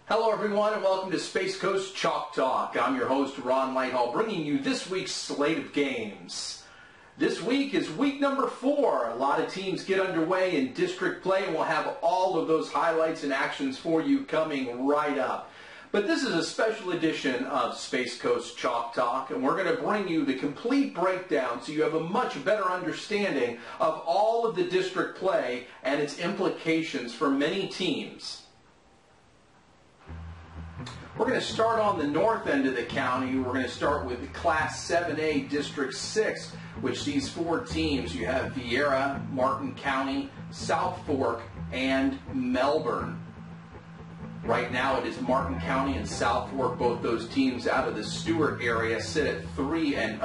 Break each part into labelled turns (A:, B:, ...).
A: Hello everyone and welcome to Space Coast Chalk Talk. I'm your host Ron Lighthall, bringing you this week's slate of games. This week is week number 4. A lot of teams get underway in district play and we'll have all of those highlights and actions for you coming right up. But this is a special edition of Space Coast Chalk Talk, and we're going to bring you the complete breakdown so you have a much better understanding of all of the district play and its implications for many teams. We're going to start on the north end of the county. We're going to start with Class 7A District 6, which sees 4 teams. You have Viera, Martin County, South Fork, and Melbourne. Right now it is Martin County and South Fork, both those teams out of the Stewart area, sit at 3-0.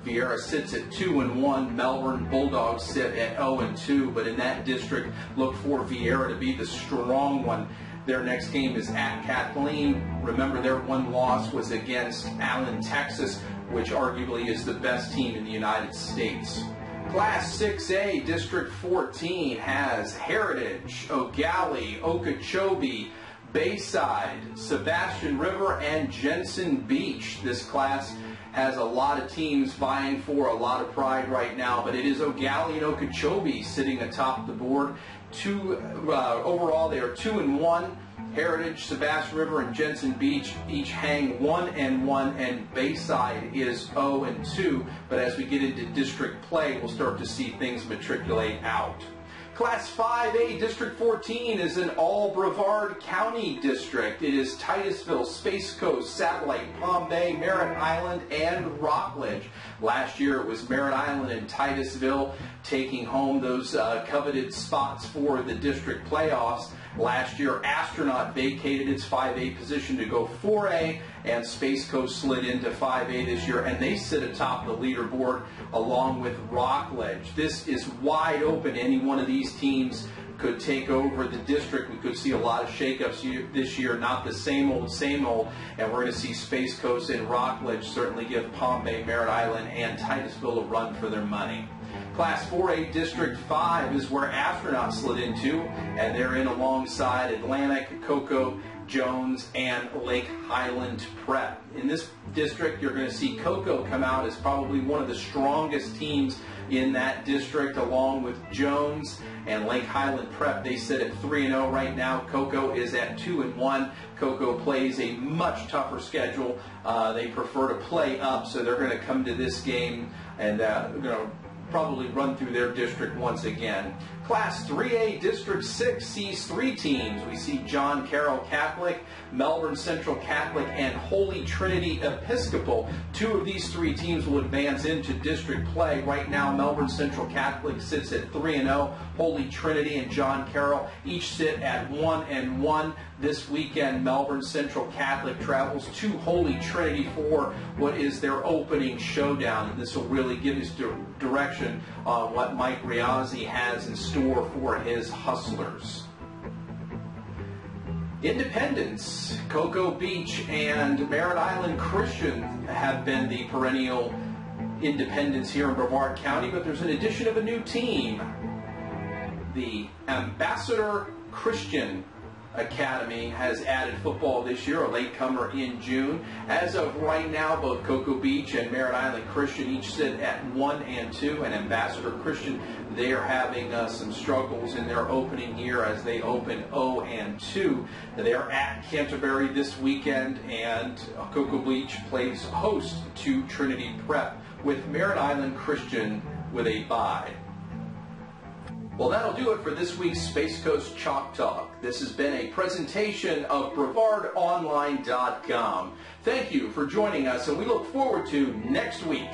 A: Viera sits at 2-1. Melbourne Bulldogs sit at 0-2. But in that district, look for Viera to be the strong one. Their next game is at Kathleen. Remember, their one loss was against Allen, Texas, which arguably is the best team in the United States. Class 6A District 14 has Heritage, O'Galley, Okeechobee, Bayside, Sebastian River, and Jensen Beach. This class has a lot of teams vying for a lot of pride right now, but it is O'Galley and Okeechobee sitting atop the board. Overall, they are 2-1. Heritage, Sebastian River, and Jensen Beach each hang 1-1, and Bayside is 0-2. But as we get into district play, we'll start to see things matriculate out. Class 5A District 14 is an all Brevard County district. It is Titusville, Space Coast, Satellite, Palm Bay, Merritt Island, and Rockledge. Last year it was Merritt Island and Titusville taking home those coveted spots for the district playoffs. Last year, Astronaut vacated its 5A position to go 4A, and Space Coast slid into 5A this year, and they sit atop the leaderboard along with Rockledge. This is wide open. Any one of these teams could take over the district. We could see a lot of shakeups this year, not the same old, and we're going to see Space Coast and Rockledge certainly give Palm Bay, Merritt Island, and Titusville a run for their money. Class 4A District 5 is where Astronaut slid into, and they're in alongside Atlantic, Cocoa, Jones, and Lake Highland Prep. In this district, you're going to see Cocoa come out as probably one of the strongest teams in that district, along with Jones and Lake Highland Prep. They sit at 3-0 right now. Cocoa is at 2-1. Cocoa plays a much tougher schedule. They prefer to play up, so they're going to come to this game and probably run through their district once again. Class 3A District 6 sees 3 teams. We see John Carroll Catholic, Melbourne Central Catholic, and Holy Trinity Episcopal. 2 of these 3 teams will advance into district play. Right now, Melbourne Central Catholic sits at 3-0. Holy Trinity and John Carroll each sit at 1-1. This weekend, Melbourne Central Catholic travels to Holy Trinity for what is their opening showdown, and this will really give us direction on what Mike Riazzi has in store for his Hustlers. Independence, Cocoa Beach, and Merritt Island Christian have been the perennial independents here in Brevard County, but there's an addition of a new team. The Ambassador Christian Academy has added football this year, a latecomer in June. As of right now, both Cocoa Beach and Merritt Island Christian each sit at 1-2, and Ambassador Christian, they are having some struggles in their opening year as they open 0-2. They are at Canterbury this weekend, and Cocoa Beach plays host to Trinity Prep, with Merritt Island Christian with a bye. Well, that'll do it for this week's Space Coast Chalk Talk. This has been a presentation of Brevard-Online.com. Thank you for joining us, and we look forward to next week.